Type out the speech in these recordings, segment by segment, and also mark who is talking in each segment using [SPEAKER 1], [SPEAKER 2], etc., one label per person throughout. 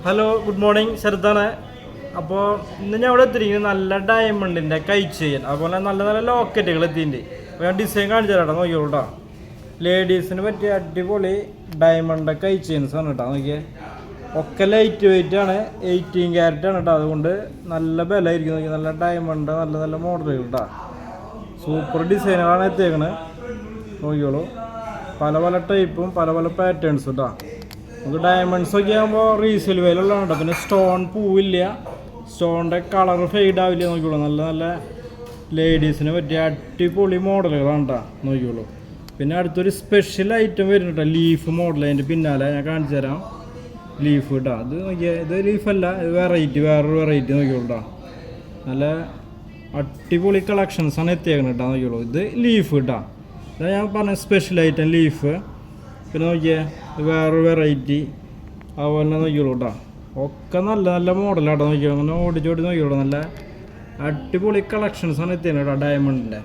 [SPEAKER 1] Hello, good morning. ശരത്താണ്. അപ്പോൾ ഇന്ന് ഞാൻ ഇവിടെ എത്തിയിരിക്കുന്നത് നല്ല ഡയമണ്ടിൻ്റെ കൈ ചെയിൻ, അതുപോലെ നല്ല നല്ല ലോക്കറ്റുകൾ എത്തിയിട്ടുണ്ട്. അപ്പോൾ ഞാൻ ഡിസൈൻ കാണിച്ചു തരാം, നോക്കിയോളൂ കേട്ടോ. ലേഡീസിന് പറ്റിയ അടിപൊളി ഡയമണ്ട് കൈ ചെയിൻസ് ആണ് കേട്ടോ. നോക്കിയേ, ഒക്കെ ലൈറ്റ് വെയിറ്റ് ആണ്, 18 ക്യാരറ്റ് ആണ് കേട്ടോ. അതുകൊണ്ട് നല്ല ബലമായിരിക്കും. നോക്കി, നല്ല ഡയമണ്ട്, നല്ല നല്ല മോഡലുകൾ കേട്ടോ. സൂപ്പർ ഡിസൈനുകളാണ് എത്തിയേക്കണത്. നോക്കിയോളൂ, പല പല ടൈപ്പും പല പല പാറ്റേൺസും കേട്ടോ. നമുക്ക് ഡയമണ്ട്സ് ഒക്കെ ആകുമ്പോൾ റീസെയിൽ വിലയുള്ളതാണ് കേട്ടോ. പിന്നെ സ്റ്റോൺ പൂവില്ല, സ്റ്റോണിൻ്റെ കളർ ഫെയ്ഡ് ആവില്ല. നോക്കിയോളൂ, നല്ല നല്ല ലേഡീസിന് പറ്റിയ അടിപൊളി മോഡലുകളാണ് കേട്ടോ. നോക്കിയോളൂ. പിന്നെ അടുത്തൊരു സ്പെഷ്യൽ ഐറ്റം വരുന്നുണ്ട്, ലീഫ് മോഡൽ. അതിൻ്റെ പിന്നാലെ ഞാൻ കാണിച്ചു തരാം. ലീഫ് കേട്ടോ, അത് നോക്കിയാൽ ഇത് ലീഫല്ല, ഇത് വെറൈറ്റി, വേറൊരു വെറൈറ്റി. നോക്കിയോളൂ കേട്ടോ, നല്ല അടിപൊളി കളക്ഷൻസാണ് എത്തിയേക്കുന്നത് കേട്ടോ. നോക്കിയോളൂ, ഇത് ലീഫ് കേട്ടോ. ഇതാ ഞാൻ പറഞ്ഞ സ്പെഷ്യൽ ഐറ്റം ലീഫ്. പിന്നെ നോക്കിയേ, വേറൊരു വെറൈറ്റി. അതുപോലെ തന്നെ നോക്കിയോളൂ കേട്ടോ, ഒക്കെ നല്ല നല്ല മോഡലാട്ടോ. നോക്കിയോ, അങ്ങനെ ഓടിച്ചോടി നോക്കിയോളൂ, നല്ല അടിപൊളി കളക്ഷൻസാണ് എത്തിയത് കേട്ടോ ഡയമണ്ടിൻ്റെ.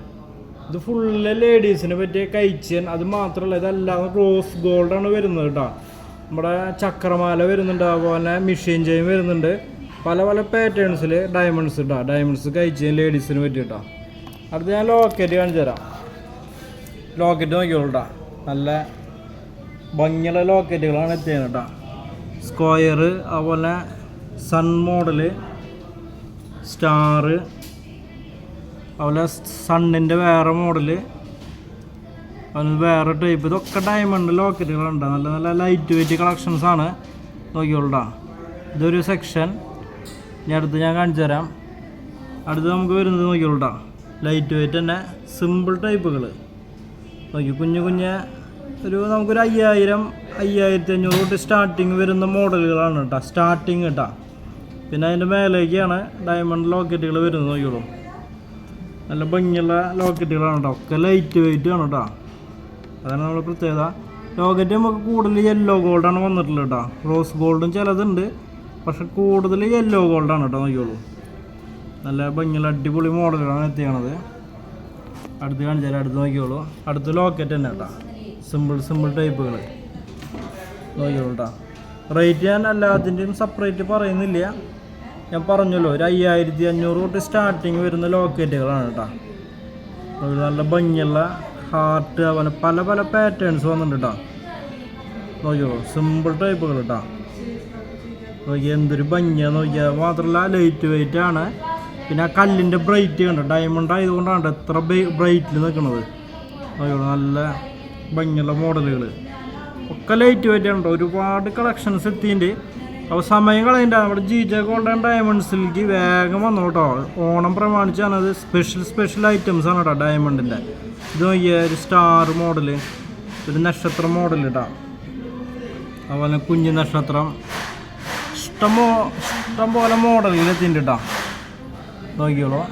[SPEAKER 1] ഇത് ഫുള്ള് ലേഡീസിന് പറ്റിയ കൈച്ചൻ. അത് മാത്രമല്ല, ഇതല്ലാതെ റോസ് ഗോൾഡാണ് വരുന്നത് കേട്ടോ. നമ്മുടെ ചക്രമാല വരുന്നുണ്ട്, അതുപോലെ മിഷീൻ ചെയിൻ വരുന്നുണ്ട്. പല പല പാറ്റേൺസിൽ ഡയമണ്ട്സ് കേട്ടോ. ഡയമണ്ട്സ് കൈച്ചൻ ലേഡീസിന് പറ്റി കേട്ടോ. അടുത്ത് ഞാൻ ലോക്കറ്റ് കാണിച്ചു തരാം. ലോക്കറ്റ് നോക്കിയോളൂ കേട്ടോ, നല്ല ഭംഗിയുള്ള ലോക്കറ്റുകളാണ് എത്തിയത് കേട്ടോ. സ്ക്വയർ, അതുപോലെ സൺ മോഡല്, സ്റ്റാർ, അതുപോലെ സണ്ണിൻ്റെ വേറെ മോഡല്, അതുപോലെ വേറെ ടൈപ്പ്. ഇതൊക്കെ ഡയമണ്ട് ലോക്കറ്റുകളുണ്ട്. നല്ല നല്ല ലൈറ്റ് വെയിറ്റ് കളക്ഷൻസാണ്. നോക്കിയോളൂ. ഇതൊരു സെക്ഷൻ. ഇനി അടുത്ത് ഞാൻ കാണിച്ചു തരാം. അടുത്ത് നമുക്ക് വരുന്നത് നോക്കിയോളൂ, ലൈറ്റ് വെയിറ്റ് തന്നെ സിമ്പിൾ ടൈപ്പുകൾ. നോക്കി, കുഞ്ഞു കുഞ്ഞ് ഒരു നമുക്കൊരു 5000, 5500 തൊട്ട് സ്റ്റാർട്ടിങ് വരുന്ന മോഡലുകളാണ് കേട്ടോ. സ്റ്റാർട്ടിങ് കേട്ടോ. പിന്നെ അതിൻ്റെ മേലേക്കാണ് ഡയമണ്ട് ലോക്കറ്റുകൾ വരുന്നത്. നോക്കിയോളൂ, നല്ല ഭംഗിയുള്ള ലോക്കറ്റുകളാണ് കേട്ടോ. ഒക്കെ ലൈറ്റ് വെയിറ്റ് ആണ് കേട്ടോ. അതാണ് നമ്മൾ പ്രത്യേകത. ലോക്കറ്റ് നമുക്ക് കൂടുതൽ യെല്ലോ ഗോൾഡാണ് വന്നിട്ടുള്ളത് കേട്ടോ. റോസ് ഗോൾഡും ചിലതുണ്ട്, പക്ഷെ കൂടുതൽ യെല്ലോ ഗോൾഡാണ് കേട്ടോ. നോക്കിയോളൂ, നല്ല ഭംഗിയുള്ള അടിപൊളി മോഡലുകളാണ് എത്തിയത്. അടുത്ത് കാണിച്ചാൽ അടുത്ത് നോക്കിയോളൂ. അടുത്ത് ലോക്കറ്റ് തന്നെ കേട്ടോ, സിമ്പിൾ ടൈപ്പുകൾ. നോക്കിയോളൂ കേട്ടോ. റേറ്റ് ഞാൻ എല്ലാത്തിൻ്റെയും സെപ്പറേറ്റ് പറയുന്നില്ല. ഞാൻ പറഞ്ഞല്ലോ, ഒരു 5500 തൊട്ട് സ്റ്റാർട്ടിങ് വരുന്ന ലോക്കറ്റുകളാണ് കേട്ടോ. നല്ല ഭംഗിയുള്ള ഹാർട്ട്, അതുപോലെ പല പല പാറ്റേൺസ് വന്നിട്ടുണ്ട് കേട്ടോ. നോക്കിയോളൂ, സിമ്പിൾ ടൈപ്പുകൾ കേട്ടോ. നോക്കി, എന്തൊരു ഭംഗിയാണ് നോക്കിയാൽ. മാത്രമല്ല ലൈറ്റ് വെയിറ്റ് ആണ്. പിന്നെ ആ കല്ലിൻ്റെ ബ്രൈറ്റ് കണ്ടോ, ഡയമണ്ട് ആയതുകൊണ്ടാണ് എത്ര ബ്രൈറ്റിൽ നിൽക്കുന്നത്. നോക്കിയോളൂ, നല്ല ഭംഗിയുള്ള മോഡലുകൾ. ഒക്കെ ലൈറ്റ് വെയിറ്റ് ഉണ്ടോ. ഒരുപാട് കളക്ഷൻസ് എത്തിയിട്ടുണ്ട്. അപ്പോൾ സമയം കളയണ്ട, നമ്മുടെ GJ ഗോൾഡ് ആൻഡ് ഡയമണ്ട്സിലേക്ക് വേഗം വന്നു കേട്ടോ. ഓണം പ്രമാണിച്ചാണ് അത്. സ്പെഷ്യൽ ഐറ്റംസ് ആണ് കേട്ടോ ഡയമണ്ടിൻ്റെ. ഇത് നോക്കിയാൽ ഒരു സ്റ്റാർ മോഡല്, ഒരു നക്ഷത്ര മോഡൽ കേട്ടോ. അതുപോലെ കുഞ്ഞു നക്ഷത്രം, ഇഷ്ടം പോലെ മോഡലുകൾ എത്തിയിട്ടുണ്ട് കേട്ടോ. നോക്കിയോളൂ,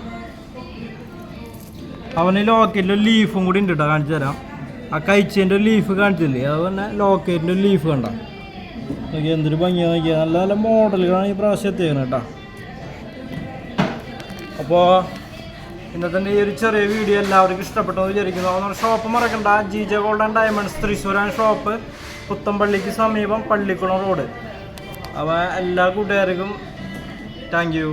[SPEAKER 1] അവന് ലോക്കറ്റിൻ്റെ ലീഫും കൂടി ഉണ്ട് കേട്ടോ. കാണിച്ചു തരാം. ആ കൈച്ചേൻ്റെ ഒരു ലീഫ് കാണിച്ചില്ലേ, അതുപോലെ ലോക്കറ്റിൻ്റെ ഒരു ലീഫ് കണ്ട. നോക്കി, എന്തൊരു ഭംഗിയാണ് നോക്കിയാൽ. നല്ല നല്ല മോഡലുകളാണ് ഈ പ്രാവശ്യം എത്തിക്കുന്നത് കേട്ടോ. അപ്പോൾ ഇന്നത്തെ ഈ ഒരു ചെറിയ വീഡിയോ എല്ലാവർക്കും ഇഷ്ടപ്പെട്ടെന്ന് വിചാരിക്കുന്നു. അതുകൊണ്ട് ഷോപ്പ് മറക്കണ്ട, GJ ഗോൾഡ് ആൻഡ് ഡയമണ്ട്സ് തൃശ്ശൂരാണ് ഷോപ്പ്. പുത്തമ്പള്ളിക്ക് സമീപം പള്ളിക്കുളം റോഡ്. അപ്പോൾ എല്ലാ കൂട്ടുകാർക്കും താങ്ക് യു.